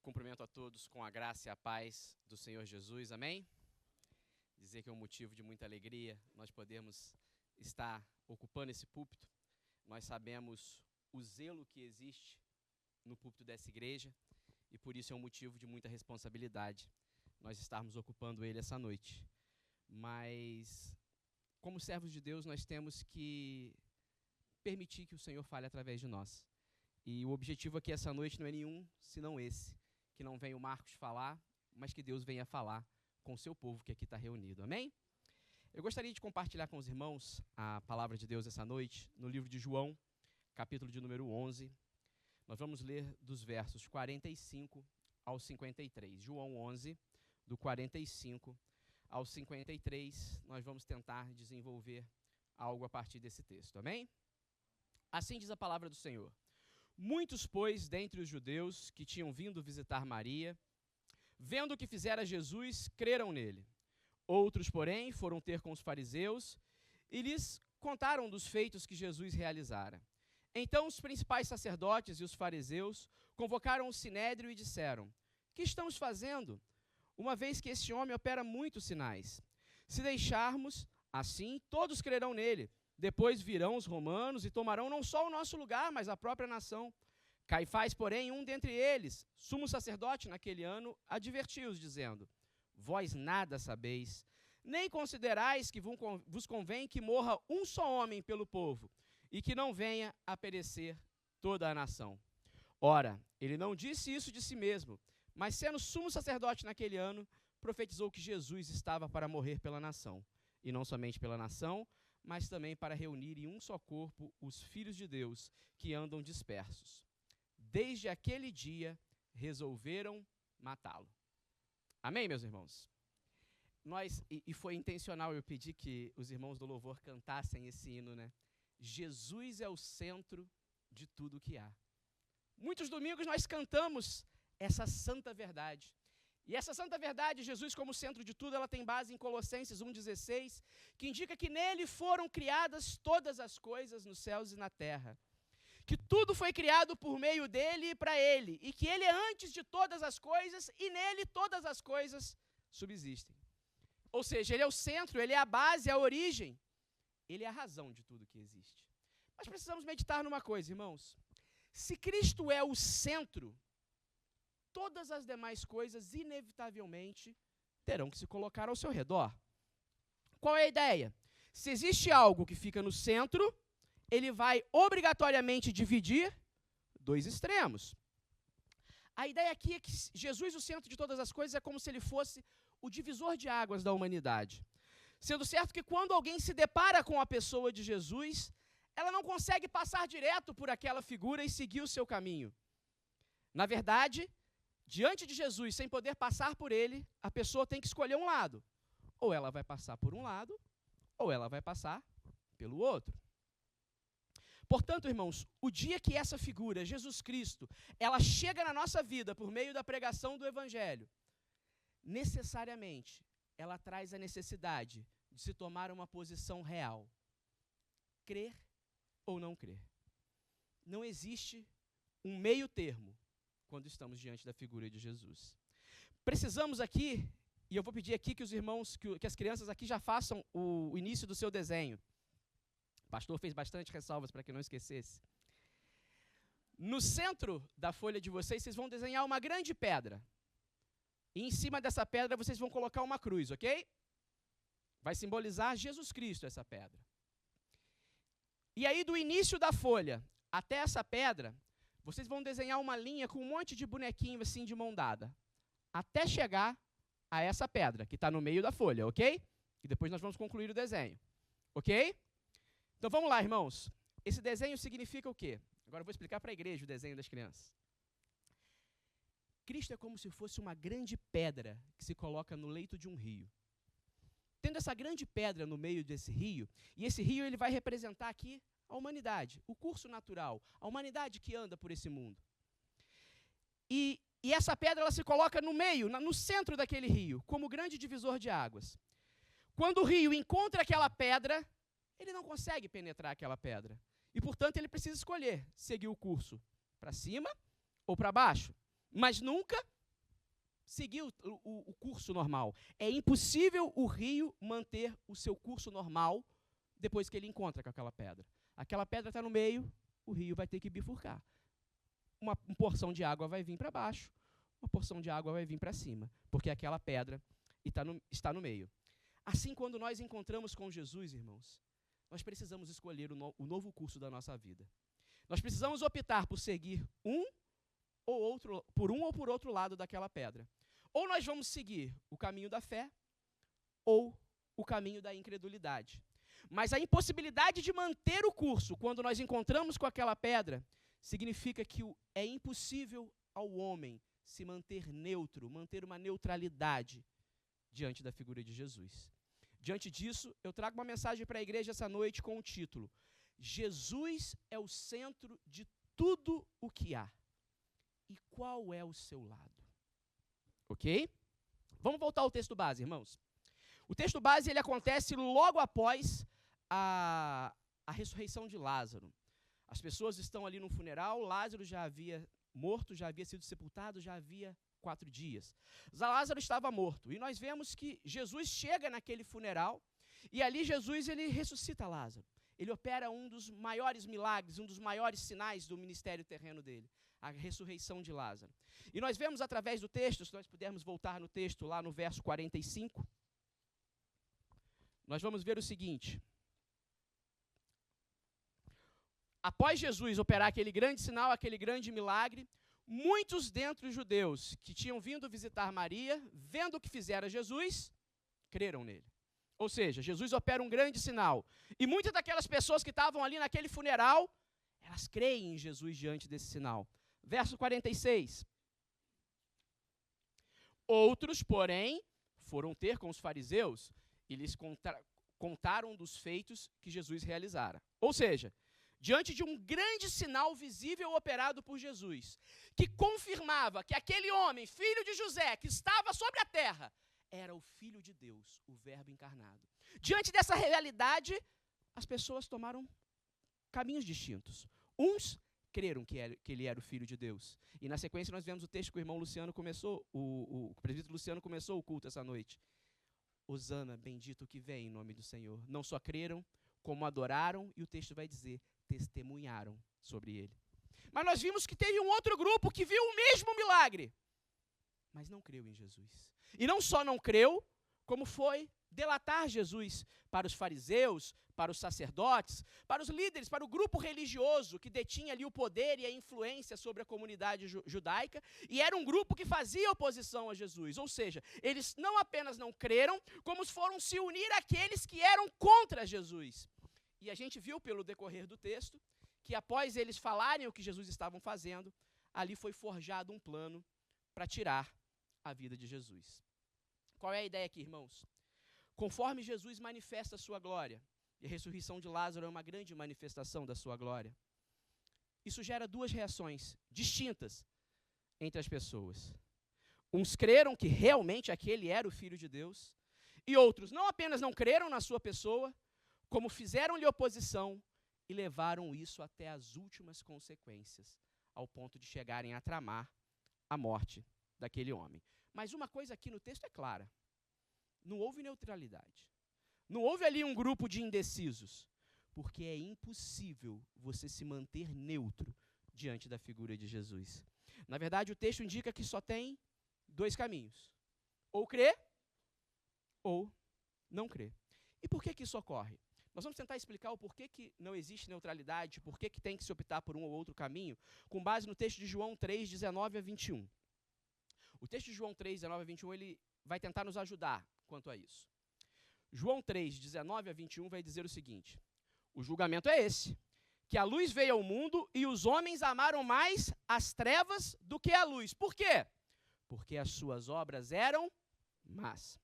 Cumprimento a todos com a graça e a paz do Senhor Jesus, amém? Dizer que é um motivo de muita alegria nós podemos estar ocupando esse púlpito. Nós sabemos o zelo que existe no púlpito dessa igreja e por isso é um motivo de muita responsabilidade nós estarmos ocupando ele essa noite. Mas, como servos de Deus, nós temos que permitir que o Senhor fale através de nós. E o objetivo aqui essa noite não é nenhum, senão esse, que não venha o Marcos falar, mas que Deus venha falar com o seu povo que aqui está reunido, amém? Eu gostaria de compartilhar com os irmãos a palavra de Deus essa noite, no livro de João, capítulo de número 11. Nós vamos ler dos versos 45 ao 53. João 11, do 45 ao 53, nós vamos tentar desenvolver algo a partir desse texto, amém? Assim diz a palavra do Senhor. Muitos, pois, dentre os judeus que tinham vindo visitar Maria, vendo o que fizera Jesus, creram nele. Outros, porém, foram ter com os fariseus e lhes contaram dos feitos que Jesus realizara. Então os principais sacerdotes e os fariseus convocaram o sinédrio e disseram: que estamos fazendo, uma vez que esse homem opera muitos sinais? Se deixarmos assim, todos crerão nele. Depois virão os romanos e tomarão não só o nosso lugar, mas a própria nação. Caifás, porém, um dentre eles, sumo sacerdote naquele ano, advertiu-os, dizendo: vós nada sabeis, nem considerais que vos convém que morra um só homem pelo povo, e que não venha a perecer toda a nação. Ora, ele não disse isso de si mesmo, mas sendo sumo sacerdote naquele ano, profetizou que Jesus estava para morrer pela nação, e não somente pela nação, mas também para reunir em um só corpo os filhos de Deus que andam dispersos. Desde aquele dia, resolveram matá-lo. Amém, meus irmãos? E foi intencional eu pedir que os irmãos do louvor cantassem esse hino, né? Jesus é o centro de tudo que há. Muitos domingos nós cantamos essa santa verdade. E essa santa verdade, Jesus como centro de tudo, ela tem base em Colossenses 1,16, que indica que nele foram criadas todas as coisas nos céus e na terra. Que tudo foi criado por meio dele e para ele, e que ele é antes de todas as coisas, e nele todas as coisas subsistem. Ou seja, ele é o centro, ele é a base, a origem, ele é a razão de tudo que existe. Mas precisamos meditar numa coisa, irmãos. Se Cristo é o centro, todas as demais coisas, inevitavelmente, terão que se colocar ao seu redor. Qual é a ideia? Se existe algo que fica no centro, ele vai obrigatoriamente dividir dois extremos. A ideia aqui é que Jesus, o centro de todas as coisas, é como se ele fosse o divisor de águas da humanidade. Sendo certo que quando alguém se depara com a pessoa de Jesus, ela não consegue passar direto por aquela figura e seguir o seu caminho. Na verdade, diante de Jesus, sem poder passar por ele, a pessoa tem que escolher um lado. Ou ela vai passar por um lado, ou ela vai passar pelo outro. Portanto, irmãos, o dia que essa figura, Jesus Cristo, ela chega na nossa vida por meio da pregação do Evangelho, necessariamente, ela traz a necessidade de se tomar uma posição real. Crer ou não crer. Não existe um meio termo quando estamos diante da figura de Jesus. Precisamos aqui, e eu vou pedir aqui que os irmãos, que as crianças aqui já façam o início do seu desenho. O pastor fez bastante ressalvas para que não esquecesse. No centro da folha de vocês vão desenhar uma grande pedra. E em cima dessa pedra vocês vão colocar uma cruz, ok? Vai simbolizar Jesus Cristo essa pedra. E aí do início da folha até essa pedra, vocês vão desenhar uma linha com um monte de bonequinho assim de mão dada, até chegar a essa pedra que está no meio da folha, ok? E depois nós vamos concluir o desenho, ok? Então vamos lá, irmãos. Esse desenho significa o quê? Agora eu vou explicar para a igreja o desenho das crianças. Cristo é como se fosse uma grande pedra que se coloca no leito de um rio. Tendo essa grande pedra no meio desse rio, e esse rio ele vai representar aqui a humanidade, o curso natural, a humanidade que anda por esse mundo. E essa pedra ela se coloca no meio, no centro daquele rio, como grande divisor de águas. Quando o rio encontra aquela pedra, ele não consegue penetrar aquela pedra. E, portanto, ele precisa escolher seguir o curso para cima ou para baixo, mas nunca seguir o curso normal. É impossível o rio manter o seu curso normal depois que ele encontra com aquela pedra. Aquela pedra está no meio, o rio vai ter que bifurcar. Uma porção de água vai vir para baixo, uma porção de água vai vir para cima, porque aquela pedra está no meio. Assim, quando nós encontramos com Jesus, irmãos, nós precisamos escolher o novo curso da nossa vida. Nós precisamos optar por seguir por um ou por outro lado daquela pedra. Ou nós vamos seguir o caminho da fé, ou o caminho da incredulidade. Mas a impossibilidade de manter o curso quando nós encontramos com aquela pedra significa que é impossível ao homem se manter neutro, manter uma neutralidade diante da figura de Jesus. Diante disso, eu trago uma mensagem para a igreja essa noite com o título: Jesus é o centro de tudo o que há. E qual é o seu lado? Ok? Vamos voltar ao texto base, irmãos. O texto base ele acontece logo após a ressurreição de Lázaro. As pessoas estão ali no funeral, Lázaro já havia morto, já havia sido sepultado, já havia 4 dias. Lázaro estava morto, e nós vemos que Jesus chega naquele funeral, e ali Jesus ele ressuscita Lázaro. Ele opera um dos maiores milagres, um dos maiores sinais do ministério terreno dele, a ressurreição de Lázaro. E nós vemos através do texto, se nós pudermos voltar no texto, lá no verso 45, nós vamos ver o seguinte: após Jesus operar aquele grande sinal, aquele grande milagre, muitos dentre os judeus que tinham vindo visitar Maria, vendo o que fizera Jesus, creram nele. Ou seja, Jesus opera um grande sinal. E muitas daquelas pessoas que estavam ali naquele funeral, elas creem em Jesus diante desse sinal. Verso 46. Outros, porém, foram ter com os fariseus e lhes contaram dos feitos que Jesus realizara. Ou seja, diante de um grande sinal visível operado por Jesus, que confirmava que aquele homem, filho de José, que estava sobre a terra, era o Filho de Deus, o Verbo encarnado. Diante dessa realidade, as pessoas tomaram caminhos distintos. Uns creram que ele era o Filho de Deus. E na sequência nós vemos o texto que o irmão Luciano começou, o presbítero Luciano começou o culto essa noite. Hosana, bendito que vem em nome do Senhor. Não só creram, como adoraram, e o texto vai dizer, testemunharam sobre ele. Mas nós vimos que teve um outro grupo que viu o mesmo milagre, mas não creu em Jesus. E não só não creu, como foi delatar Jesus para os fariseus, para os sacerdotes, para os líderes, para o grupo religioso que detinha ali o poder e a influência sobre a comunidade judaica, e era um grupo que fazia oposição a Jesus. Ou seja, eles não apenas não creram, como foram se unir àqueles que eram contra Jesus. E a gente viu pelo decorrer do texto que após eles falarem o que Jesus estava fazendo, ali foi forjado um plano para tirar a vida de Jesus. Qual é a ideia aqui, irmãos? Conforme Jesus manifesta a sua glória, e a ressurreição de Lázaro é uma grande manifestação da sua glória, isso gera 2 reações distintas entre as pessoas. Uns creram que realmente aquele era o Filho de Deus, e outros não apenas não creram na sua pessoa, como fizeram-lhe oposição e levaram isso até as últimas consequências, ao ponto de chegarem a tramar a morte daquele homem. Mas uma coisa aqui no texto é clara: não houve neutralidade. Não houve ali um grupo de indecisos, porque é impossível você se manter neutro diante da figura de Jesus. Na verdade, o texto indica que só tem 2 caminhos: ou crer, ou não crer. E por que isso ocorre? Nós vamos tentar explicar o porquê que não existe neutralidade, por que tem que se optar por um ou outro caminho, com base no texto de João 3, 19 a 21. O texto de João 3, 19 a 21, ele vai tentar nos ajudar quanto a isso. João 3, 19 a 21 vai dizer o seguinte: o julgamento é esse, que a luz veio ao mundo e os homens amaram mais as trevas do que a luz. Por quê? Porque as suas obras eram más.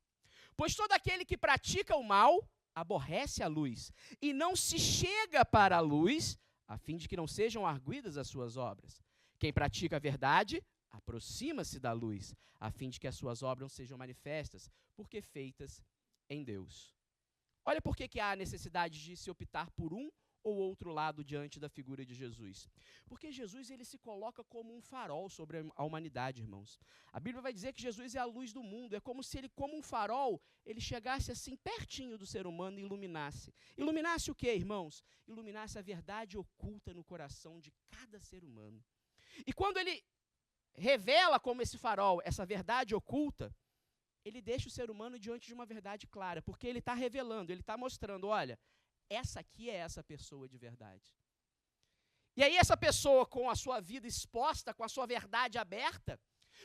Pois todo aquele que pratica o mal aborrece a luz e não se chega para a luz, a fim de que não sejam arguidas as suas obras. Quem pratica a verdade aproxima-se da luz, a fim de que as suas obras sejam manifestas, porque feitas em Deus. Olha por que há a necessidade de se optar por um ou outro lado diante da figura de Jesus? Porque Jesus ele se coloca como um farol sobre a humanidade, irmãos. A Bíblia vai dizer que Jesus é a luz do mundo. É como se ele, como um farol, ele chegasse assim pertinho do ser humano e iluminasse. Iluminasse o quê, irmãos? Iluminasse a verdade oculta no coração de cada ser humano. E quando ele revela como esse farol, essa verdade oculta, ele deixa o ser humano diante de uma verdade clara, porque ele está revelando, ele está mostrando, olha, essa aqui é essa pessoa de verdade. E aí essa pessoa com a sua vida exposta, com a sua verdade aberta,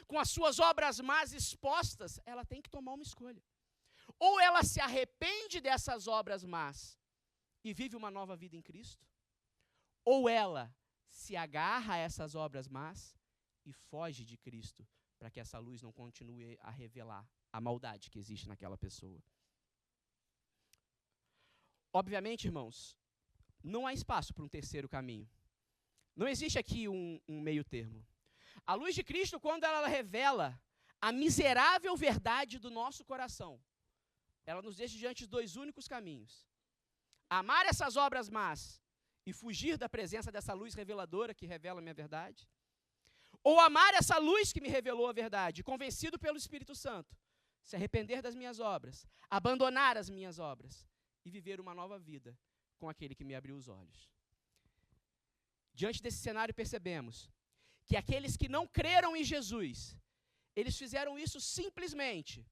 com as suas obras más expostas, ela tem que tomar uma escolha. Ou ela se arrepende dessas obras más e vive uma nova vida em Cristo, ou ela se agarra a essas obras más e foge de Cristo, para que essa luz não continue a revelar a maldade que existe naquela pessoa. Obviamente, irmãos, não há espaço para um terceiro caminho. Não existe aqui um meio termo. A luz de Cristo, quando ela revela a miserável verdade do nosso coração, ela nos deixa diante de dois únicos caminhos. Amar essas obras más e fugir da presença dessa luz reveladora que revela a minha verdade, ou amar essa luz que me revelou a verdade, convencido pelo Espírito Santo, se arrepender das minhas obras, abandonar as minhas obras e viver uma nova vida com aquele que me abriu os olhos. Diante desse cenário percebemos que aqueles que não creram em Jesus, eles fizeram isso simplesmente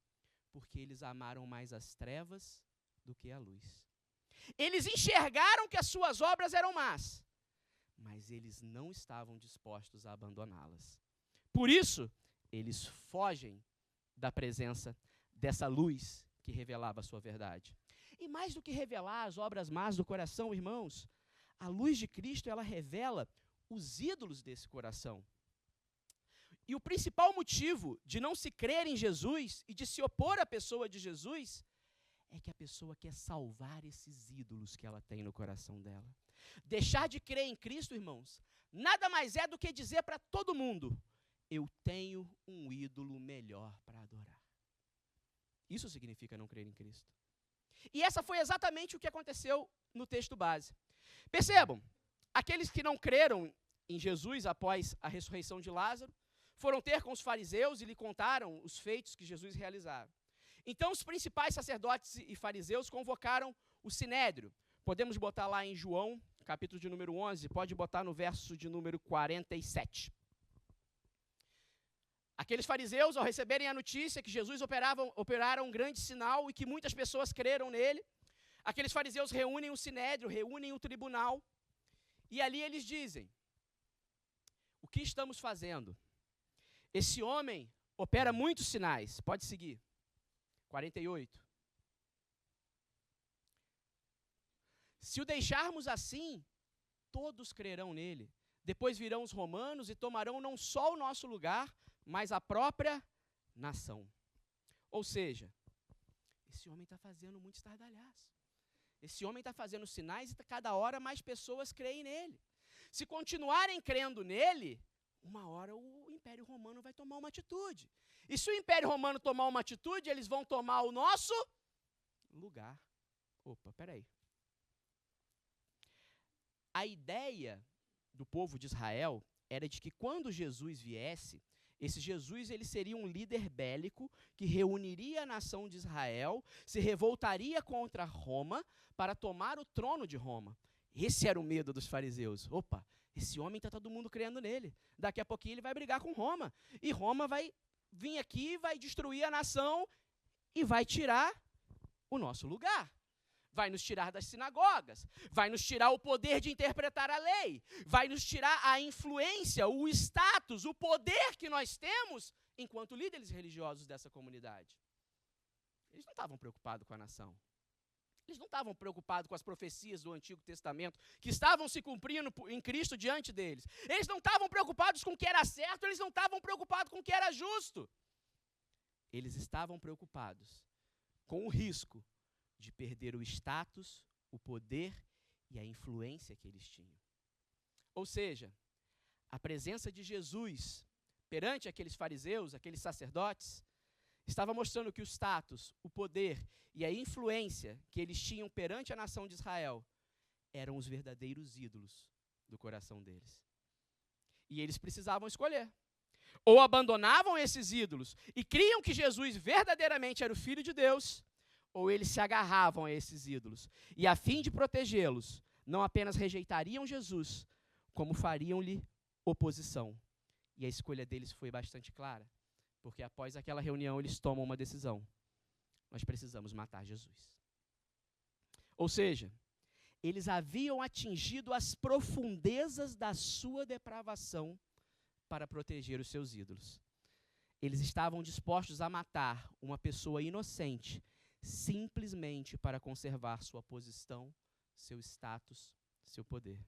porque eles amaram mais as trevas do que a luz. Eles enxergaram que as suas obras eram más, mas eles não estavam dispostos a abandoná-las. Por isso, eles fogem da presença dessa luz que revelava a sua verdade. E mais do que revelar as obras más do coração, irmãos, a luz de Cristo, ela revela os ídolos desse coração. E o principal motivo de não se crer em Jesus e de se opor à pessoa de Jesus é que a pessoa quer salvar esses ídolos que ela tem no coração dela. Deixar de crer em Cristo, irmãos, nada mais é do que dizer para todo mundo: eu tenho um ídolo melhor para adorar. Isso significa não crer em Cristo. E essa foi exatamente o que aconteceu no texto base. Percebam, aqueles que não creram em Jesus após a ressurreição de Lázaro, foram ter com os fariseus e lhe contaram os feitos que Jesus realizara. Então os principais sacerdotes e fariseus convocaram o sinédrio. Podemos botar lá em João, capítulo de número 11, pode botar no verso de número 47. Aqueles fariseus, ao receberem a notícia que Jesus operara um grande sinal e que muitas pessoas creram nele, aqueles fariseus reúnem o sinédrio, reúnem o tribunal, e ali eles dizem: o que estamos fazendo? Esse homem opera muitos sinais. Pode seguir. 48. Se o deixarmos assim, todos crerão nele. Depois virão os romanos e tomarão não só o nosso lugar, mas a própria nação. Ou seja, esse homem está fazendo muito estardalhaço. Esse homem está fazendo sinais e cada hora mais pessoas creem nele. Se continuarem crendo nele, uma hora o Império Romano vai tomar uma atitude. E se o Império Romano tomar uma atitude, eles vão tomar o nosso lugar. Opa, peraí. A ideia do povo de Israel era de que quando Jesus viesse, esse Jesus ele seria um líder bélico que reuniria a nação de Israel, se revoltaria contra Roma para tomar o trono de Roma. Esse era o medo dos fariseus. Opa, esse homem está todo mundo crendo nele. Daqui a pouquinho ele vai brigar com Roma. E Roma vai vir aqui, vai destruir a nação e vai tirar o nosso lugar. Vai nos tirar das sinagogas, vai nos tirar o poder de interpretar a lei, vai nos tirar a influência, o status, o poder que nós temos enquanto líderes religiosos dessa comunidade. Eles não estavam preocupados com a nação. Eles não estavam preocupados com as profecias do Antigo Testamento que estavam se cumprindo em Cristo diante deles. Eles não estavam preocupados com o que era certo, eles não estavam preocupados com o que era justo. Eles estavam preocupados com o risco de perder o status, o poder e a influência que eles tinham. Ou seja, a presença de Jesus perante aqueles fariseus, aqueles sacerdotes, estava mostrando que o status, o poder e a influência que eles tinham perante a nação de Israel eram os verdadeiros ídolos do coração deles. E eles precisavam escolher. Ou abandonavam esses ídolos e criam que Jesus verdadeiramente era o Filho de Deus, ou eles se agarravam a esses ídolos. E a fim de protegê-los, não apenas rejeitariam Jesus, como fariam-lhe oposição. E a escolha deles foi bastante clara, porque após aquela reunião eles tomam uma decisão. Nós precisamos matar Jesus. Ou seja, eles haviam atingido as profundezas da sua depravação para proteger os seus ídolos. Eles estavam dispostos a matar uma pessoa inocente, simplesmente para conservar sua posição, seu status, seu poder.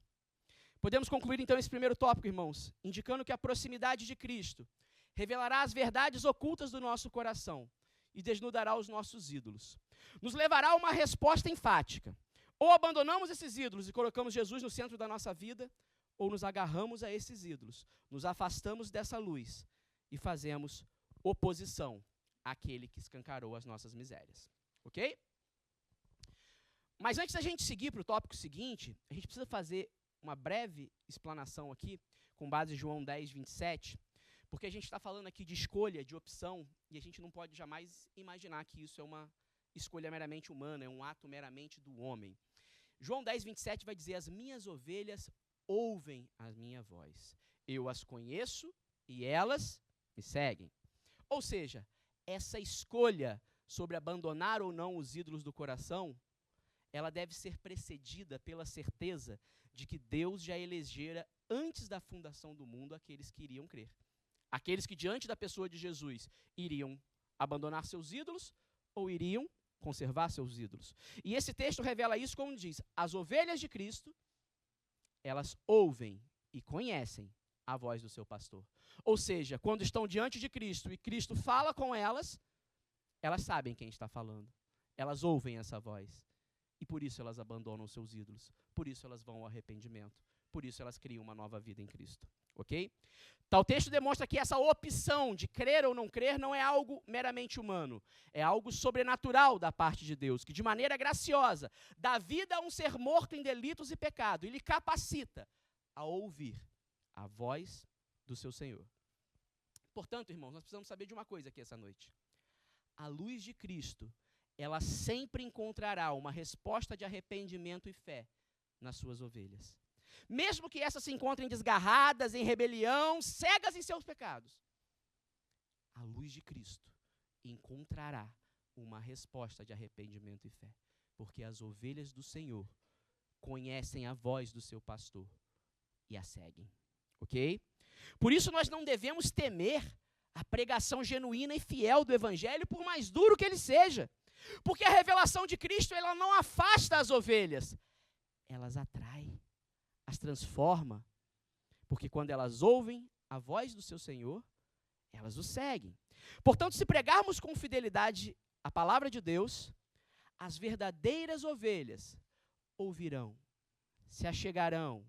Podemos concluir então esse primeiro tópico, irmãos, indicando que a proximidade de Cristo revelará as verdades ocultas do nosso coração e desnudará os nossos ídolos. Nos levará a uma resposta enfática. Ou abandonamos esses ídolos e colocamos Jesus no centro da nossa vida, ou nos agarramos a esses ídolos, nos afastamos dessa luz e fazemos oposição àquele que escancarou as nossas misérias. Ok? Mas antes da gente seguir para o tópico seguinte, a gente precisa fazer uma breve explanação aqui, com base em João 10, 27, porque a gente está falando aqui de escolha, de opção, e a gente não pode jamais imaginar que isso é uma escolha meramente humana, é um ato meramente do homem. João 10, 27 vai dizer: as minhas ovelhas ouvem a minha voz. Eu as conheço e elas me seguem. Ou seja, essa escolha sobre abandonar ou não os ídolos do coração, ela deve ser precedida pela certeza de que Deus já elegera antes da fundação do mundo aqueles que iriam crer. Aqueles que diante da pessoa de Jesus iriam abandonar seus ídolos ou iriam conservar seus ídolos. E esse texto revela isso como diz: as ovelhas de Cristo, elas ouvem e conhecem a voz do seu pastor. Ou seja, quando estão diante de Cristo e Cristo fala com elas, elas sabem quem está falando. Elas ouvem essa voz. E por isso elas abandonam seus ídolos. Por isso elas vão ao arrependimento. Por isso elas criam uma nova vida em Cristo. Ok? Tal texto demonstra que essa opção de crer ou não crer não é algo meramente humano. É algo sobrenatural da parte de Deus, que de maneira graciosa dá vida a um ser morto em delitos e pecado e lhe capacita a ouvir a voz do seu Senhor. Portanto, irmãos, nós precisamos saber de uma coisa aqui essa noite. A luz de Cristo, ela sempre encontrará uma resposta de arrependimento e fé nas suas ovelhas. Mesmo que essas se encontrem desgarradas, em rebelião, cegas em seus pecados, a luz de Cristo encontrará uma resposta de arrependimento e fé, porque as ovelhas do Senhor conhecem a voz do seu pastor e a seguem, ok? Por isso nós não devemos temer a pregação genuína e fiel do Evangelho, por mais duro que ele seja, porque a revelação de Cristo, ela não afasta as ovelhas, elas atraem, as transforma, porque quando elas ouvem a voz do seu Senhor, elas o seguem. Portanto, se pregarmos com fidelidade a palavra de Deus, as verdadeiras ovelhas ouvirão, se achegarão,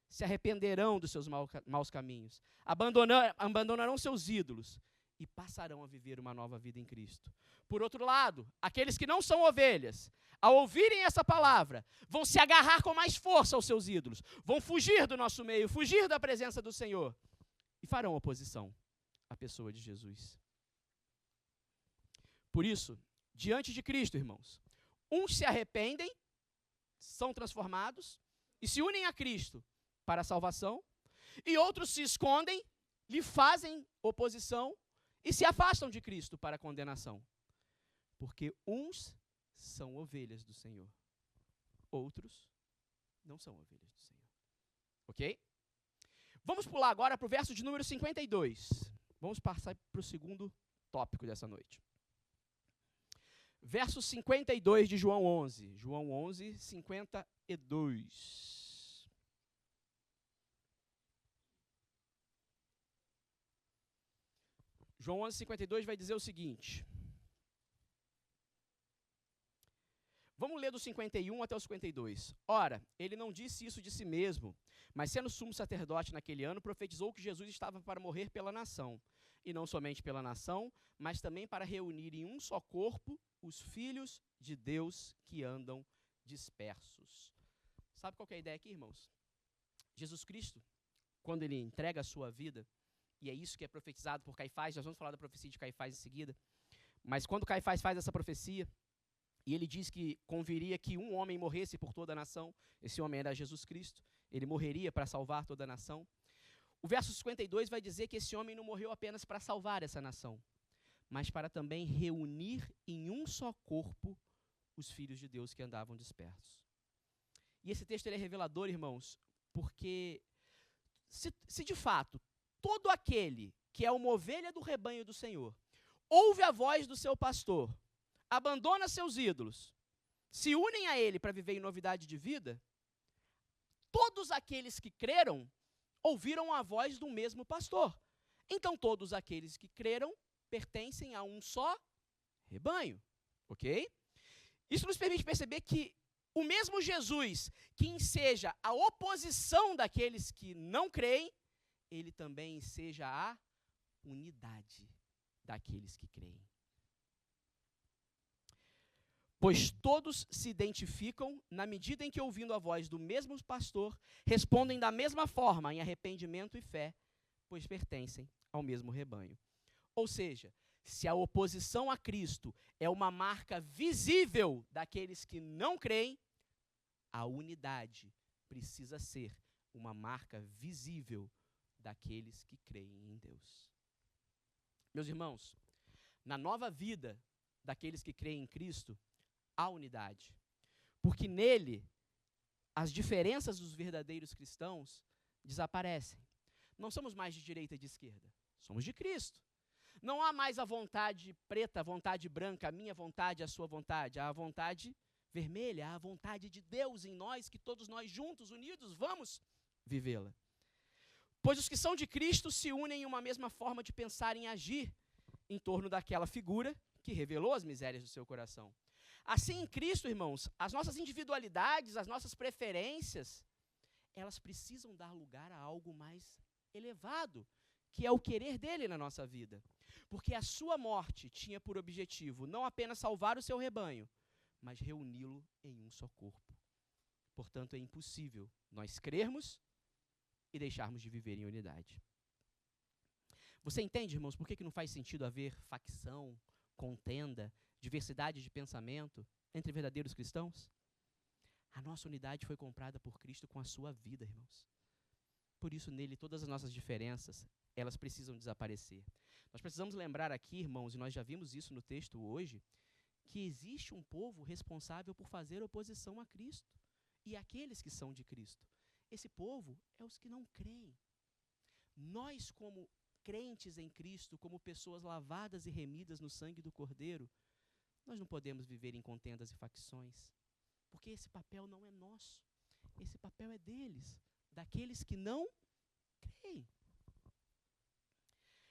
se arrependerão dos seus maus caminhos, abandonarão seus ídolos e passarão a viver uma nova vida em Cristo. Por outro lado, aqueles que não são ovelhas, ao ouvirem essa palavra, vão se agarrar com mais força aos seus ídolos, vão fugir do nosso meio, fugir da presença do Senhor e farão oposição à pessoa de Jesus. Por isso, diante de Cristo, irmãos, uns se arrependem, são transformados e se unem a Cristo para a salvação, e outros se escondem, lhe fazem oposição e se afastam de Cristo para a condenação. Porque uns são ovelhas do Senhor, outros não são ovelhas do Senhor. Ok? Vamos pular agora para o verso de número 52. Vamos passar para o segundo tópico dessa noite. Verso 52 de João 11. João 11, 52. João 11, 52 vai dizer o seguinte. Vamos ler do 51 até o 52. Ora, ele não disse isso de si mesmo, mas sendo sumo sacerdote naquele ano, profetizou que Jesus estava para morrer pela nação. E não somente pela nação, mas também para reunir em um só corpo os filhos de Deus que andam dispersos. Sabe qual que é a ideia aqui, irmãos? Jesus Cristo, quando ele entrega a sua vida, e é isso que é profetizado por Caifás, nós vamos falar da profecia de Caifás em seguida, mas quando Caifás faz essa profecia, e ele diz que conviria que um homem morresse por toda a nação, esse homem era Jesus Cristo, ele morreria para salvar toda a nação. O verso 52 vai dizer que esse homem não morreu apenas para salvar essa nação, mas para também reunir em um só corpo os filhos de Deus que andavam dispersos. E esse texto ele é revelador, irmãos, porque se de fato todo aquele que é uma ovelha do rebanho do Senhor ouve a voz do seu pastor, abandona seus ídolos, se unem a ele para viver em novidade de vida, todos aqueles que creram ouviram a voz do mesmo pastor. Então todos aqueles que creram pertencem a um só rebanho, ok? Isso nos permite perceber que o mesmo Jesus que enseja a oposição daqueles que não creem, ele também enseja a unidade daqueles que creem. Pois todos se identificam na medida em que, ouvindo a voz do mesmo pastor, respondem da mesma forma em arrependimento e fé, pois pertencem ao mesmo rebanho. Ou seja, se a oposição a Cristo é uma marca visível daqueles que não creem, a unidade precisa ser uma marca visível daqueles que creem em Deus. Meus irmãos, na nova vida daqueles que creem em Cristo, há unidade. Porque nele, as diferenças dos verdadeiros cristãos desaparecem. Não somos mais de direita e de esquerda, somos de Cristo. Não há mais a vontade preta, a vontade branca, a minha vontade, a sua vontade. Há a vontade vermelha, há a vontade de Deus em nós, que todos nós juntos, unidos, vamos vivê-la. Pois os que são de Cristo se unem em uma mesma forma de pensar e agir em torno daquela figura que revelou as misérias do seu coração. Assim, em Cristo, irmãos, as nossas individualidades, as nossas preferências, elas precisam dar lugar a algo mais elevado, que é o querer dele na nossa vida. Porque a sua morte tinha por objetivo não apenas salvar o seu rebanho, mas reuni-lo em um só corpo. Portanto, é impossível nós crermos e deixarmos de viver em unidade. Você entende, irmãos, por que não faz sentido haver facção, contenda, diversidade de pensamento entre verdadeiros cristãos? A nossa unidade foi comprada por Cristo com a sua vida, irmãos. Por isso, nele, todas as nossas diferenças, elas precisam desaparecer. Nós precisamos lembrar aqui, irmãos, e nós já vimos isso no texto hoje, que existe um povo responsável por fazer oposição a Cristo e àqueles que são de Cristo. Esse povo é os que não creem. Nós, como crentes em Cristo, como pessoas lavadas e remidas no sangue do Cordeiro, nós não podemos viver em contendas e facções, porque esse papel não é nosso, esse papel é deles, daqueles que não creem.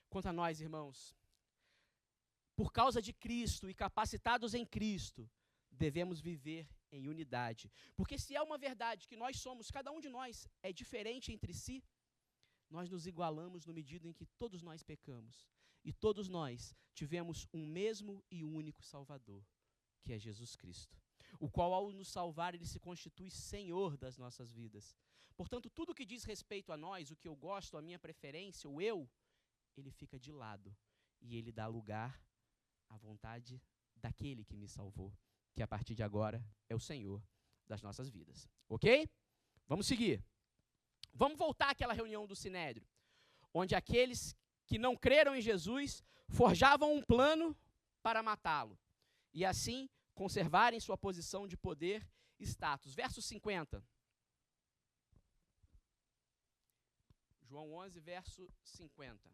Quanto a nós, irmãos, por causa de Cristo e capacitados em Cristo, devemos viver em unidade, porque se é uma verdade que nós somos, cada um de nós é diferente entre si, nós nos igualamos na medida em que todos nós pecamos. E todos nós tivemos um mesmo e único Salvador, que é Jesus Cristo. O qual, ao nos salvar, ele se constitui Senhor das nossas vidas. Portanto, tudo que diz respeito a nós, o que eu gosto, a minha preferência, o eu, ele fica de lado. E ele dá lugar à vontade daquele que me salvou, que a partir de agora é o Senhor das nossas vidas. Ok? Vamos seguir. Vamos voltar àquela reunião do Sinédrio, onde aqueles que não creram em Jesus forjavam um plano para matá-lo, e assim conservarem sua posição de poder e status. Verso 50. João 11, verso 50.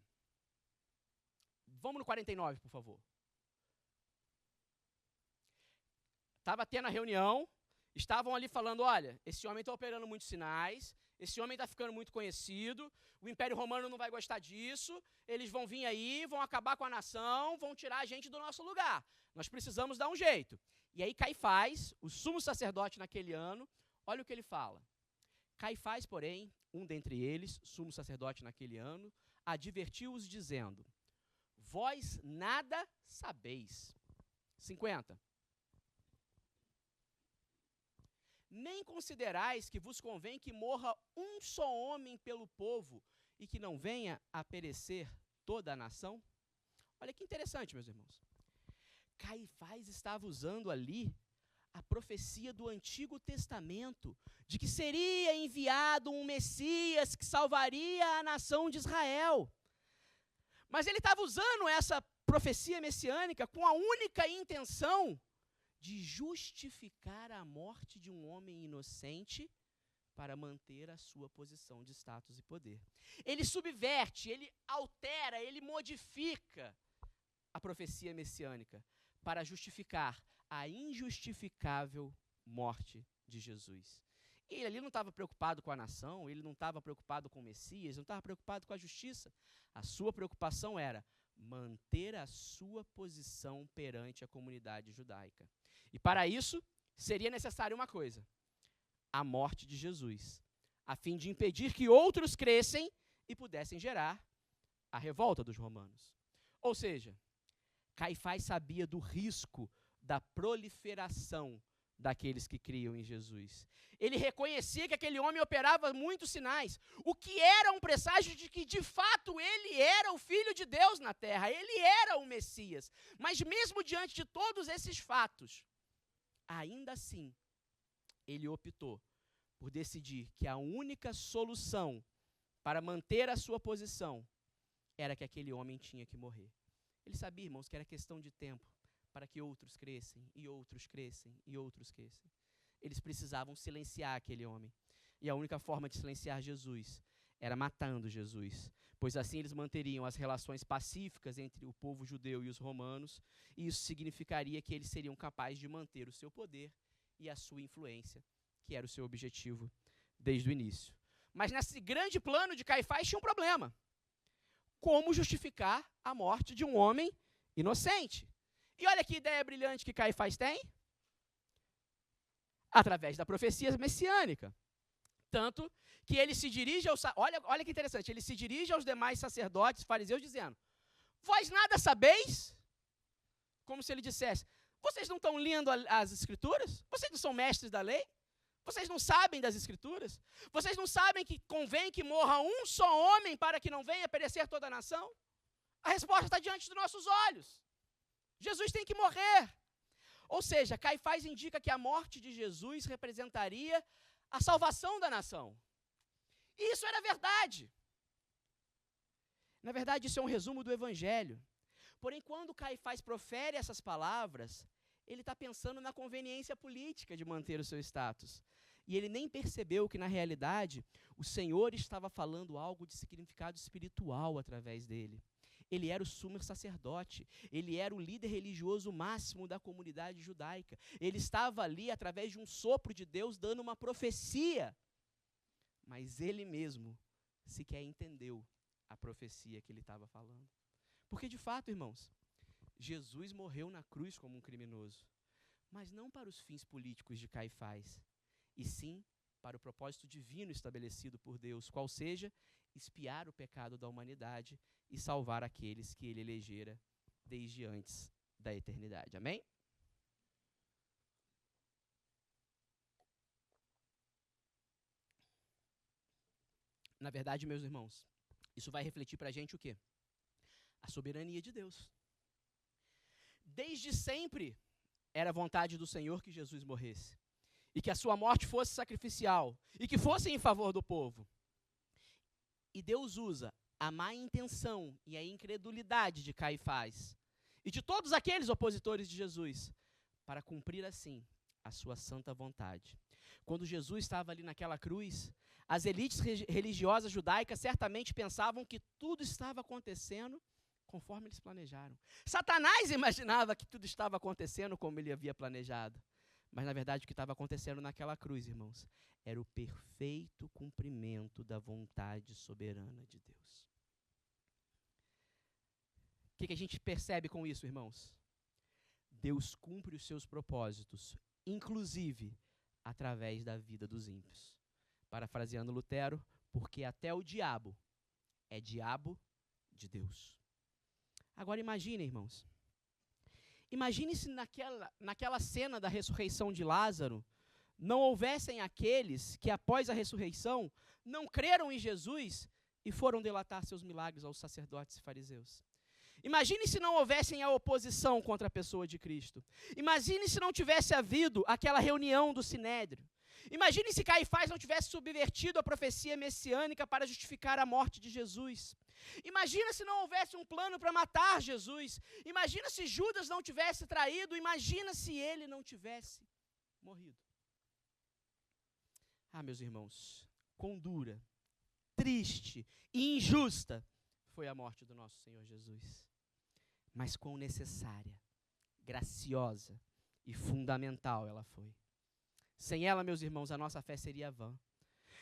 Vamos no 49, por favor. Estava tendo a reunião, estavam ali falando, olha, esse homem está operando muitos sinais, esse homem está ficando muito conhecido, o Império Romano não vai gostar disso, eles vão vir aí, vão acabar com a nação, vão tirar a gente do nosso lugar. Nós precisamos dar um jeito. E aí Caifás, o sumo sacerdote naquele ano, olha o que ele fala. Caifás, porém, um dentre eles, sumo sacerdote naquele ano, advertiu-os dizendo, vós nada sabeis. 50. nem considerais que vos convém que morra um só homem pelo povo e que não venha a perecer toda a nação? Olha que interessante, meus irmãos. Caifás estava usando ali a profecia do Antigo Testamento de que seria enviado um Messias que salvaria a nação de Israel. Mas ele estava usando essa profecia messiânica com a única intenção de justificar a morte de um homem inocente para manter a sua posição de status e poder. Ele subverte, ele altera, ele modifica a profecia messiânica para justificar a injustificável morte de Jesus. Ele ali não estava preocupado com a nação, ele não estava preocupado com o Messias, não estava preocupado com a justiça. A sua preocupação era manter a sua posição perante a comunidade judaica. E para isso, seria necessário uma coisa: a morte de Jesus, a fim de impedir que outros crescem e pudessem gerar a revolta dos romanos. Ou seja, Caifás sabia do risco da proliferação daqueles que criam em Jesus. Ele reconhecia que aquele homem operava muitos sinais, o que era um presságio de que, de fato, ele era o Filho de Deus na terra, ele era o Messias. Mas mesmo diante de todos esses fatos, ainda assim, ele optou por decidir que a única solução para manter a sua posição era que aquele homem tinha que morrer. Ele sabia, irmãos, que era questão de tempo para que outros crescem, e outros crescem, e outros crescem. Eles precisavam silenciar aquele homem. E a única forma de silenciar Jesus era matando Jesus, pois assim eles manteriam as relações pacíficas entre o povo judeu e os romanos, e isso significaria que eles seriam capazes de manter o seu poder e a sua influência, que era o seu objetivo desde o início. Mas nesse grande plano de Caifás tinha um problema: como justificar a morte de um homem inocente? E olha que ideia brilhante que Caifás tem. Através da profecia messiânica. Tanto que ele se dirige aos... Olha que interessante, ele se dirige aos demais sacerdotes, fariseus, dizendo: vós nada sabeis? Como se ele dissesse: vocês não estão lendo as escrituras? Vocês não são mestres da lei? Vocês não sabem das escrituras? Vocês não sabem que convém que morra um só homem para que não venha perecer toda a nação? A resposta está diante dos nossos olhos. Jesus tem que morrer. Ou seja, Caifás indica que a morte de Jesus representaria a salvação da nação. E isso era verdade. Na verdade, isso é um resumo do Evangelho. Porém, quando Caifás profere essas palavras, ele está pensando na conveniência política de manter o seu status. E ele nem percebeu que, na realidade, o Senhor estava falando algo de significado espiritual através dele. Ele era o sumo sacerdote, ele era o líder religioso máximo da comunidade judaica. Ele estava ali, através de um sopro de Deus, dando uma profecia. Mas ele mesmo sequer entendeu a profecia que ele estava falando. Porque, de fato, irmãos, Jesus morreu na cruz como um criminoso, mas não para os fins políticos de Caifás, e sim para o propósito divino estabelecido por Deus, qual seja expiar o pecado da humanidade e salvar aqueles que ele elegera desde antes da eternidade. Amém? Na verdade, meus irmãos, isso vai refletir para a gente o quê? A soberania de Deus. Desde sempre era a vontade do Senhor que Jesus morresse, e que a sua morte fosse sacrificial, e que fosse em favor do povo. E Deus usa a má intenção e a incredulidade de Caifás e de todos aqueles opositores de Jesus para cumprir assim a sua santa vontade. Quando Jesus estava ali naquela cruz, as elites religiosas judaicas certamente pensavam que tudo estava acontecendo conforme eles planejaram. Satanás imaginava que tudo estava acontecendo como ele havia planejado. Mas, na verdade, o que estava acontecendo naquela cruz, irmãos, era o perfeito cumprimento da vontade soberana de Deus. O que a gente percebe com isso, irmãos? Deus cumpre os seus propósitos, inclusive através da vida dos ímpios. Parafraseando Lutero, porque até o diabo é diabo de Deus. Agora imagine, irmãos. Imagine-se naquela cena da ressurreição de Lázaro, não houvessem aqueles que, após a ressurreição, não creram em Jesus e foram delatar seus milagres aos sacerdotes e fariseus. Imagine se não houvessem a oposição contra a pessoa de Cristo. Imagine se não tivesse havido aquela reunião do Sinédrio. Imagine se Caifás não tivesse subvertido a profecia messiânica para justificar a morte de Jesus. Imagina se não houvesse um plano para matar Jesus. Imagina se Judas não tivesse traído. Imagina se ele não tivesse morrido. Ah, meus irmãos, quão dura, triste e injusta foi a morte do nosso Senhor Jesus. Mas quão necessária, graciosa e fundamental ela foi. Sem ela, meus irmãos, a nossa fé seria vã.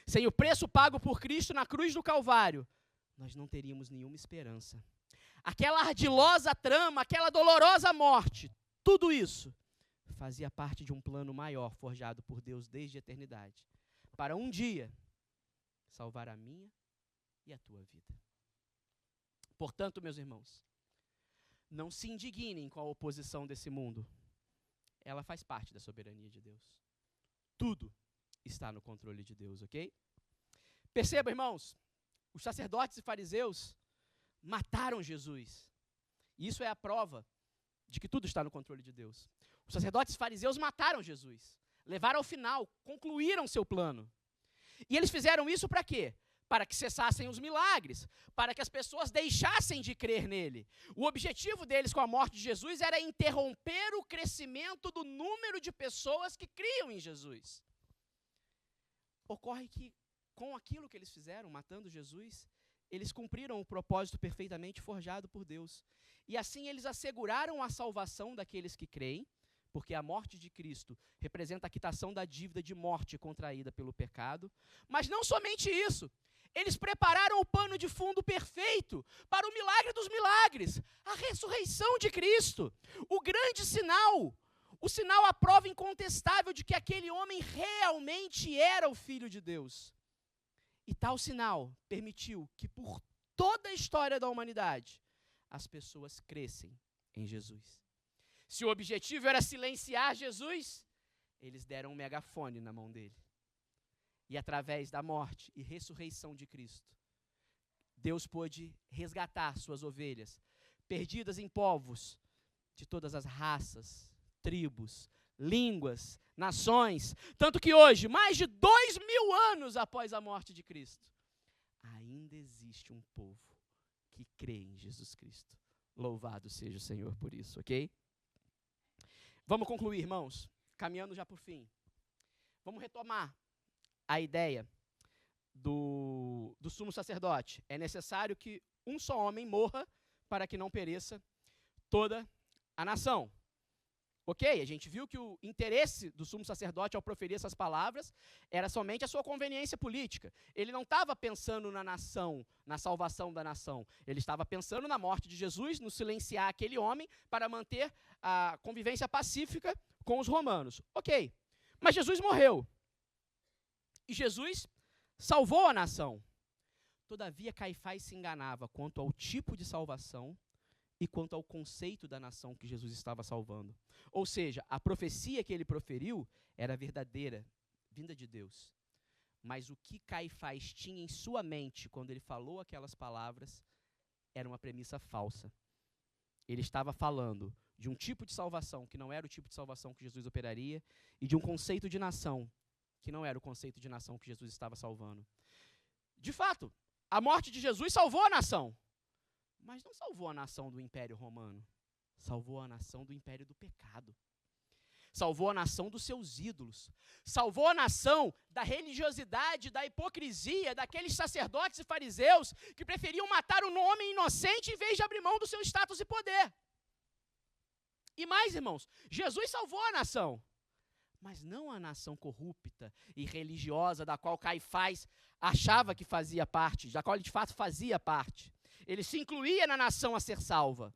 Sem o preço pago por Cristo na cruz do Calvário, nós não teríamos nenhuma esperança. Aquela ardilosa trama, aquela dolorosa morte, tudo isso fazia parte de um plano maior forjado por Deus desde a eternidade, para um dia salvar a minha e a tua vida. Portanto, meus irmãos, não se indignem com a oposição desse mundo. Ela faz parte da soberania de Deus. Tudo está no controle de Deus, ok? Perceba, irmãos, os sacerdotes e fariseus mataram Jesus. E isso é a prova de que tudo está no controle de Deus. Os sacerdotes e fariseus mataram Jesus. Levaram ao final, concluíram seu plano. E eles fizeram isso para quê? Para que cessassem os milagres, para que as pessoas deixassem de crer nele. O objetivo deles com a morte de Jesus era interromper o crescimento do número de pessoas que criam em Jesus. Ocorre que, com aquilo que eles fizeram, matando Jesus, eles cumpriram o propósito perfeitamente forjado por Deus. E assim eles asseguraram a salvação daqueles que creem, porque a morte de Cristo representa a quitação da dívida de morte contraída pelo pecado. Mas não somente isso, eles prepararam o pano de fundo perfeito para o milagre dos milagres, a ressurreição de Cristo, o grande sinal, o sinal, a prova incontestável de que aquele homem realmente era o Filho de Deus. E tal sinal permitiu que por toda a história da humanidade, as pessoas crescem em Jesus. Se o objetivo era silenciar Jesus, eles deram um megafone na mão dele. E através da morte e ressurreição de Cristo, Deus pôde resgatar suas ovelhas, perdidas em povos de todas as raças, tribos, línguas, nações. Tanto que hoje, mais de 2000 anos após a morte de Cristo, ainda existe um povo que crê em Jesus Cristo. Louvado seja o Senhor por isso, ok? Vamos concluir, irmãos, caminhando já por fim. Vamos retomar a ideia do sumo sacerdote. É necessário que um só homem morra para que não pereça toda a nação. Ok, a gente viu que o interesse do sumo sacerdote ao proferir essas palavras era somente a sua conveniência política. Ele não estava pensando na nação, na salvação da nação. Ele estava pensando na morte de Jesus, no silenciar aquele homem para manter a convivência pacífica com os romanos. Ok, mas Jesus morreu. E Jesus salvou a nação. Todavia, Caifás se enganava quanto ao tipo de salvação e quanto ao conceito da nação que Jesus estava salvando. Ou seja, a profecia que ele proferiu era verdadeira, vinda de Deus. Mas o que Caifás tinha em sua mente quando ele falou aquelas palavras era uma premissa falsa. Ele estava falando de um tipo de salvação que não era o tipo de salvação que Jesus operaria e de um conceito de nação que não era o conceito de nação que Jesus estava salvando. De fato, a morte de Jesus salvou a nação. Mas não salvou a nação do Império Romano. Salvou a nação do império do pecado. Salvou a nação dos seus ídolos. Salvou a nação da religiosidade, da hipocrisia, daqueles sacerdotes e fariseus que preferiam matar um homem inocente em vez de abrir mão do seu status e poder. E mais, irmãos, Jesus salvou a nação. Mas não a nação corrupta e religiosa da qual Caifás achava que fazia parte, da qual ele de fato fazia parte. Ele se incluía na nação a ser salva.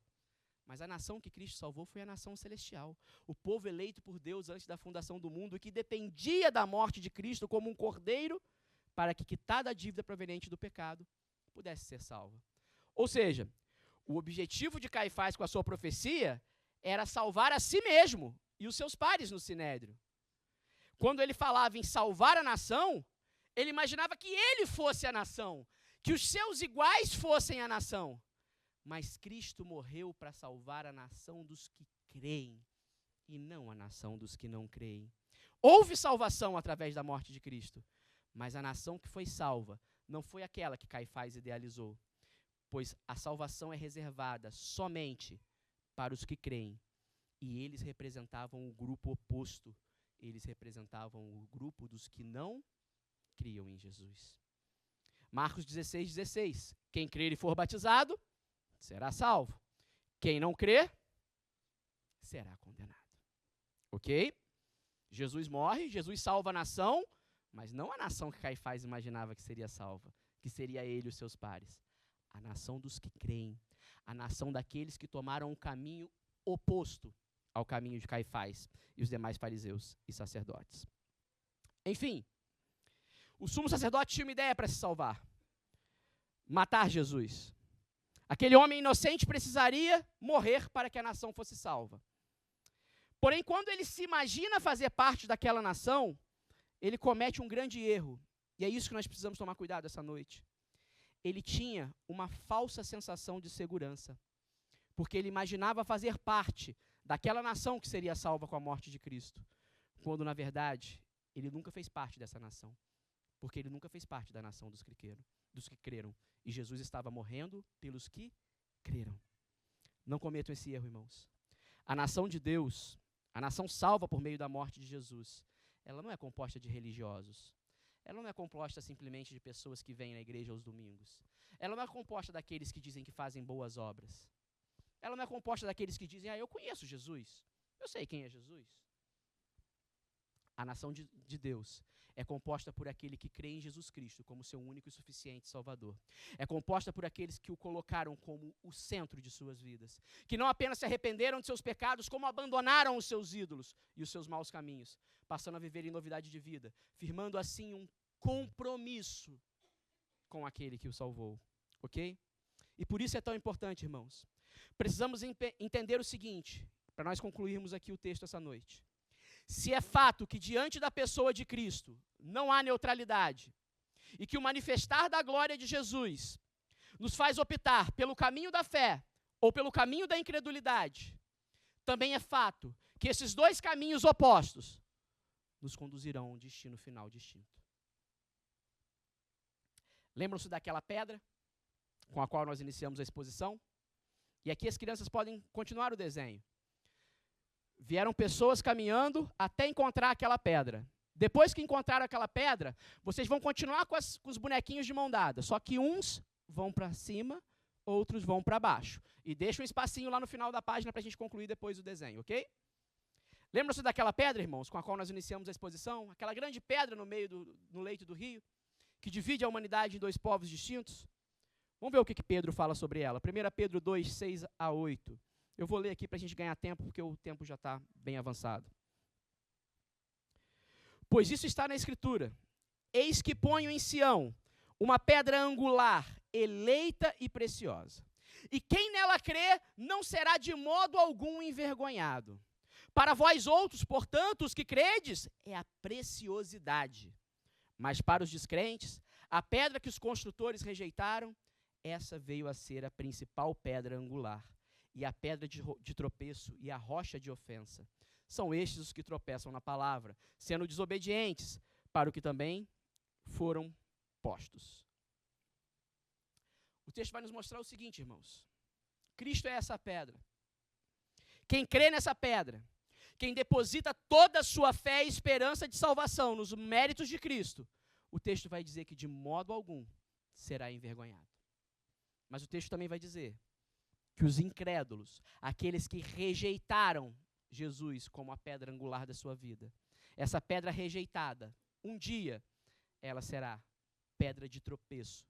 Mas a nação que Cristo salvou foi a nação celestial. O povo eleito por Deus antes da fundação do mundo, que dependia da morte de Cristo como um cordeiro, para que quitada a dívida proveniente do pecado pudesse ser salva. Ou seja, o objetivo de Caifás com a sua profecia era salvar a si mesmo e os seus pares no Sinédrio. quando ele falava em salvar a nação, ele imaginava que ele fosse a nação, que os seus iguais fossem a nação. Mas Cristo morreu para salvar a nação dos que creem, e não a nação dos que não creem. Houve salvação através da morte de Cristo, mas a nação que foi salva não foi aquela que Caifás idealizou, pois a salvação é reservada somente para os que creem. E eles representavam o grupo oposto. Eles representavam o grupo dos que não criam em Jesus. Marcos 16:16. Quem crer e for batizado, será salvo. Quem não crer, será condenado. Ok? Jesus morre, Jesus salva a nação, mas não a nação que Caifás imaginava que seria salva, que seria ele e os seus pares. A nação dos que creem, a nação daqueles que tomaram um caminho oposto ao caminho de Caifás e os demais fariseus e sacerdotes. Enfim, o sumo sacerdote tinha uma ideia para se salvar: matar Jesus. Aquele homem inocente precisaria morrer para que a nação fosse salva. Porém, quando ele se imagina fazer parte daquela nação, ele comete um grande erro. E é isso que nós precisamos tomar cuidado essa noite. Ele tinha uma falsa sensação de segurança, porque ele imaginava fazer parte daquela nação que seria salva com a morte de Cristo, quando, na verdade, ele nunca fez parte dessa nação, porque ele nunca fez parte da nação dos que creram, e Jesus estava morrendo pelos que creram. Não cometam esse erro, irmãos. A nação de Deus, a nação salva por meio da morte de Jesus, ela não é composta de religiosos. Ela não é composta simplesmente de pessoas que vêm na igreja aos domingos. Ela não é composta daqueles que dizem que fazem boas obras. Ela não é composta daqueles que dizem, eu conheço Jesus, eu sei quem é Jesus. A nação de Deus é composta por aquele que crê em Jesus Cristo como seu único e suficiente Salvador. É composta por aqueles que o colocaram como o centro de suas vidas, que não apenas se arrependeram de seus pecados, como abandonaram os seus ídolos e os seus maus caminhos, passando a viver em novidade de vida, firmando assim um compromisso com aquele que o salvou. Ok? E por isso é tão importante, irmãos. Precisamos entender o seguinte, para nós concluirmos aqui o texto essa noite. Se é fato que diante da pessoa de Cristo não há neutralidade, e que o manifestar da glória de Jesus nos faz optar pelo caminho da fé ou pelo caminho da incredulidade, também é fato que esses dois caminhos opostos nos conduzirão a um destino final distinto. Lembram-se daquela pedra com a qual nós iniciamos a exposição? E aqui as crianças podem continuar o desenho. Vieram pessoas caminhando até encontrar aquela pedra. Depois que encontraram aquela pedra, vocês vão continuar com os bonequinhos de mão dada, só que uns vão para cima, outros vão para baixo. E deixa um espacinho lá no final da página para a gente concluir depois o desenho, ok? Lembram-se daquela pedra, irmãos, com a qual nós iniciamos a exposição? Aquela grande pedra no leito do rio, que divide a humanidade em dois povos distintos? Vamos ver o que Pedro fala sobre ela. 1 Pedro 2, 6 a 8. Eu vou ler aqui para a gente ganhar tempo, porque o tempo já está bem avançado. Pois isso está na Escritura. Eis que ponho em Sião uma pedra angular, eleita e preciosa. E quem nela crê não será de modo algum envergonhado. Para vós outros, portanto, os que credes, é a preciosidade. Mas para os descrentes, a pedra que os construtores rejeitaram, essa veio a ser a principal pedra angular, e a pedra de tropeço e a rocha de ofensa. São estes os que tropeçam na palavra, sendo desobedientes para o que também foram postos. O texto vai nos mostrar o seguinte, irmãos. Cristo é essa pedra. Quem crê nessa pedra, quem deposita toda a sua fé e esperança de salvação nos méritos de Cristo, o texto vai dizer que de modo algum será envergonhado. Mas o texto também vai dizer que os incrédulos, aqueles que rejeitaram Jesus como a pedra angular da sua vida, essa pedra rejeitada, um dia, ela será pedra de tropeço,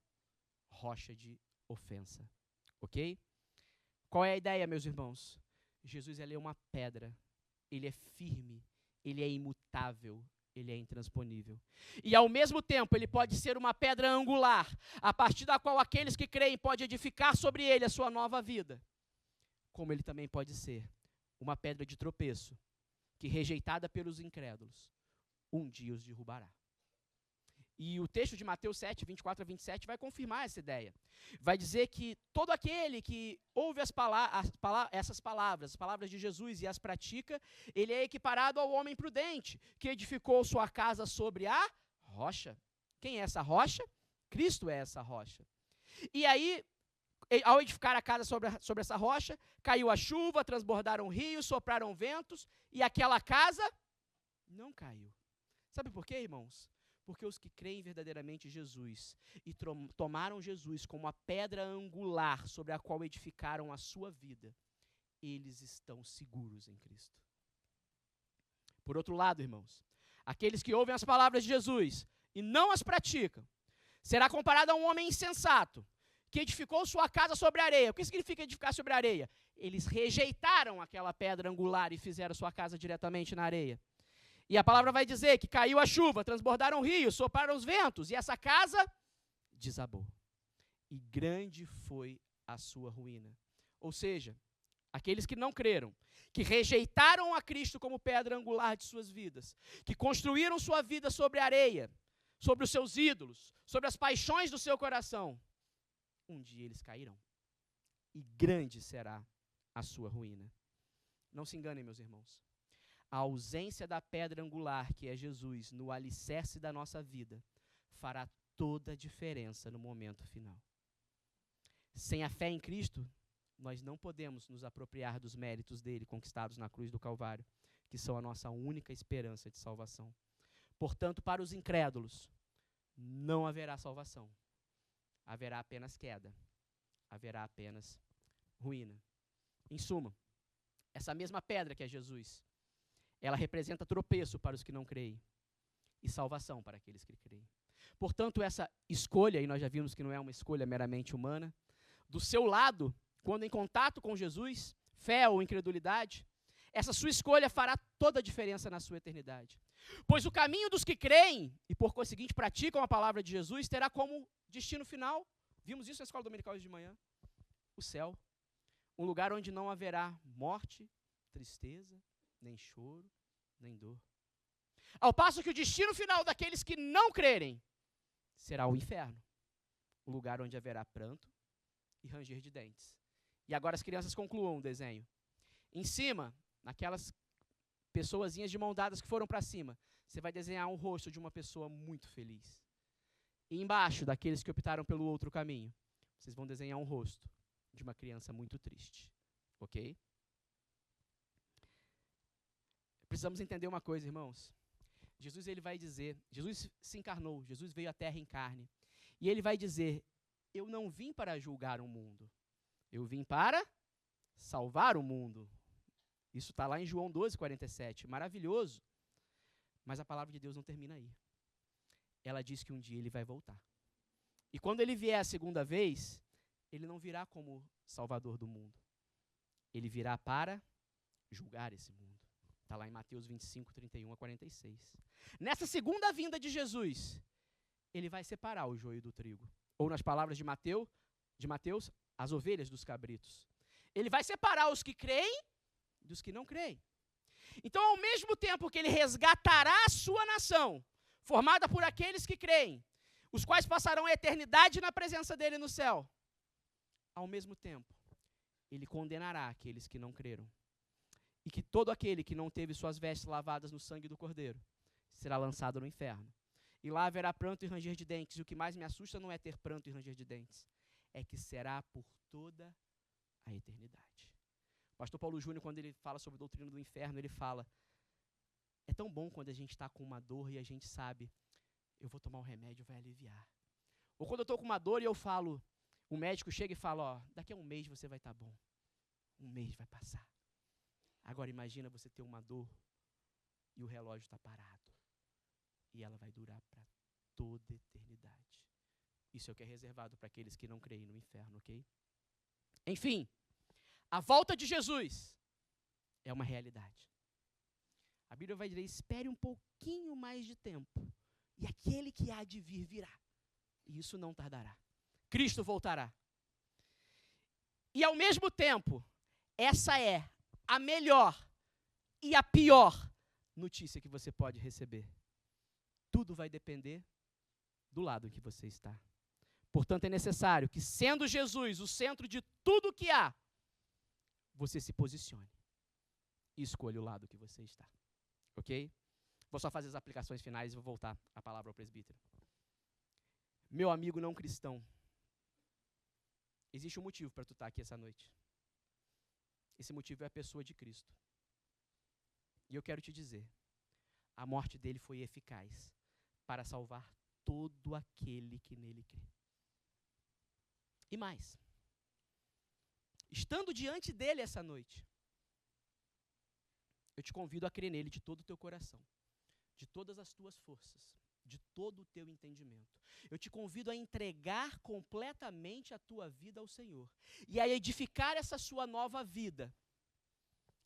rocha de ofensa. Ok? Qual é a ideia, meus irmãos? Jesus, ele é uma pedra, ele é firme, ele é imutável, ele é intransponível. E ao mesmo tempo, ele pode ser uma pedra angular, a partir da qual aqueles que creem podem edificar sobre ele a sua nova vida. Como ele também pode ser uma pedra de tropeço, que rejeitada pelos incrédulos, um dia os derrubará. E o texto de Mateus 7, 24 a 27 vai confirmar essa ideia. Vai dizer que todo aquele que ouve essas palavras, as palavras de Jesus e as pratica, ele é equiparado ao homem prudente, que edificou sua casa sobre a rocha. Quem é essa rocha? Cristo é essa rocha. E aí, ao edificar a casa sobre essa rocha, caiu a chuva, transbordaram rios, sopraram ventos, e aquela casa não caiu. Sabe por quê, irmãos? Porque os que creem verdadeiramente em Jesus e tomaram Jesus como a pedra angular sobre a qual edificaram a sua vida, eles estão seguros em Cristo. Por outro lado, irmãos, aqueles que ouvem as palavras de Jesus e não as praticam, será comparado a um homem insensato, que edificou sua casa sobre areia. O que significa edificar sobre areia? Eles rejeitaram aquela pedra angular e fizeram sua casa diretamente na areia. E a palavra vai dizer que caiu a chuva, transbordaram rios, sopraram os ventos, e essa casa desabou. E grande foi a sua ruína. Ou seja, aqueles que não creram, que rejeitaram a Cristo como pedra angular de suas vidas, que construíram sua vida sobre areia, sobre os seus ídolos, sobre as paixões do seu coração, um dia eles cairão. E grande será a sua ruína. Não se enganem, meus irmãos. A ausência da pedra angular, que é Jesus, no alicerce da nossa vida, fará toda a diferença no momento final. Sem a fé em Cristo, nós não podemos nos apropriar dos méritos dele conquistados na cruz do Calvário, que são a nossa única esperança de salvação. Portanto, para os incrédulos, não haverá salvação. Haverá apenas queda. Haverá apenas ruína. Em suma, essa mesma pedra que é Jesus, ela representa tropeço para os que não creem e salvação para aqueles que creem. Portanto, essa escolha, e nós já vimos que não é uma escolha meramente humana, do seu lado, quando em contato com Jesus, fé ou incredulidade, essa sua escolha fará toda a diferença na sua eternidade. Pois o caminho dos que creem e, por conseguinte, praticam a palavra de Jesus terá como destino final, vimos isso na escola dominical de manhã, o céu. Um lugar onde não haverá morte, tristeza, nem choro, nem dor. Ao passo que o destino final daqueles que não crerem será o inferno, o lugar onde haverá pranto e ranger de dentes. E agora as crianças concluam o desenho. Em cima, naquelas pessoazinhas de mão dadas que foram para cima, você vai desenhar um rosto de uma pessoa muito feliz. E embaixo, daqueles que optaram pelo outro caminho, vocês vão desenhar um rosto de uma criança muito triste. Ok? Precisamos entender uma coisa, irmãos. Jesus, ele vai dizer, Jesus se encarnou, Jesus veio à terra em carne. E ele vai dizer, eu não vim para julgar o mundo, eu vim para salvar o mundo. Isso está lá em João 12, 47, maravilhoso. Mas a palavra de Deus não termina aí. Ela diz que um dia ele vai voltar. E quando ele vier a segunda vez, ele não virá como salvador do mundo. Ele virá para julgar esse mundo. Está lá em Mateus 25, 31 a 46. Nessa segunda vinda de Jesus, ele vai separar o joio do trigo. Ou nas palavras de Mateus, as ovelhas dos cabritos. Ele vai separar os que creem dos que não creem. Então, ao mesmo tempo que ele resgatará a sua nação, formada por aqueles que creem, os quais passarão a eternidade na presença dele no céu, ao mesmo tempo, ele condenará aqueles que não creram. E que todo aquele que não teve suas vestes lavadas no sangue do Cordeiro será lançado no inferno. E lá haverá pranto e ranger de dentes. E o que mais me assusta não é ter pranto e ranger de dentes, é que será por toda a eternidade. O pastor Paulo Júnior, quando ele fala sobre a doutrina do inferno, ele fala, é tão bom quando a gente está com uma dor e a gente sabe, eu vou tomar um remédio, vai aliviar. Ou quando eu estou com uma dor e eu falo, o médico chega e fala, ó, daqui a um mês você vai estar bom. Um mês vai passar. Agora imagina você ter uma dor e o relógio está parado. E ela vai durar para toda a eternidade. Isso é o que é reservado para aqueles que não creem no inferno, ok? Enfim, a volta de Jesus é uma realidade. A Bíblia vai dizer, espere um pouquinho mais de tempo, e aquele que há de vir virá. E isso não tardará. Cristo voltará. E ao mesmo tempo, essa é a melhor e a pior notícia que você pode receber. tudo vai depender do lado em que você está. Portanto, é necessário que, sendo Jesus o centro de tudo que há, você se posicione e escolha o lado que você está. Ok? Vou só fazer as aplicações finais e vou voltar a palavra ao presbítero. Meu amigo não cristão, existe um motivo para tu estar aqui essa noite. Esse motivo é a pessoa de Cristo. E eu quero te dizer, a morte dele foi eficaz para salvar todo aquele que nele crê. E mais, estando diante dele essa noite, eu te convido a crer nele de todo o teu coração, de todas as tuas forças, de todo o teu entendimento. Eu te convido a entregar completamente a tua vida ao Senhor e a edificar essa sua nova vida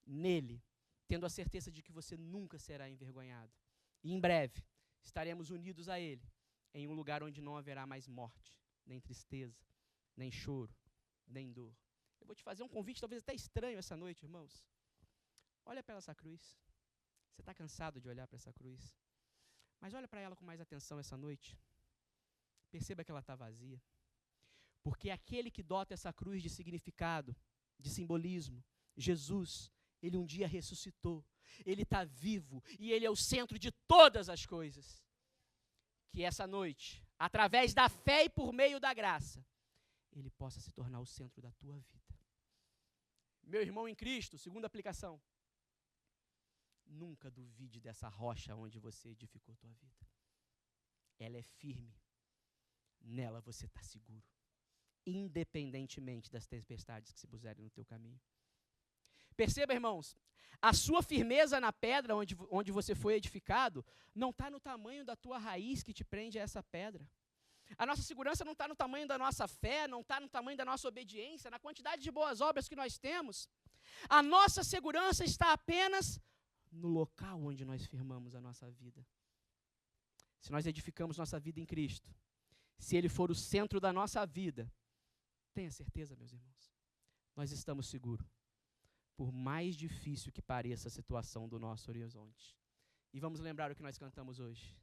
nele, tendo a certeza de que você nunca será envergonhado. E em breve estaremos unidos a ele em um lugar onde não haverá mais morte, nem tristeza, nem choro, nem dor. Eu vou te fazer um convite talvez até estranho essa noite, irmãos. Olha para essa cruz. Você está cansado de olhar para essa cruz? Mas olha para ela com mais atenção essa noite. Perceba que ela está vazia. Porque aquele que dota essa cruz de significado, de simbolismo, Jesus, ele um dia ressuscitou. Ele está vivo e ele é o centro de todas as coisas. Que essa noite, através da fé e por meio da graça, ele possa se tornar o centro da tua vida. Meu irmão em Cristo, segunda aplicação. Nunca duvide dessa rocha onde você edificou tua vida. Ela é firme. Nela você está seguro. Independentemente das tempestades que se puserem no teu caminho. Perceba, irmãos, a sua firmeza na pedra onde você foi edificado não está no tamanho da tua raiz que te prende a essa pedra. A nossa segurança não está no tamanho da nossa fé, não está no tamanho da nossa obediência, na quantidade de boas obras que nós temos. A nossa segurança está apenas no local onde nós firmamos a nossa vida. Se nós edificamos nossa vida em Cristo, se Ele for o centro da nossa vida, tenha certeza, meus irmãos, nós estamos seguros, por mais difícil que pareça a situação do nosso horizonte. E vamos lembrar o que nós cantamos hoje.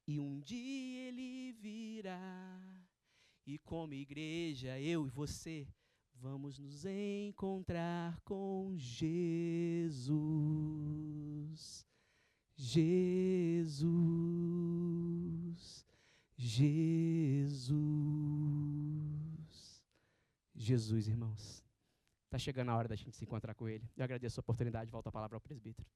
E um dia Ele virá, e como igreja, eu e você, vamos nos encontrar com Jesus. Jesus. Jesus. Jesus, irmãos. Está chegando a hora da gente se encontrar com Ele. Eu agradeço a oportunidade. Volto a palavra ao presbítero.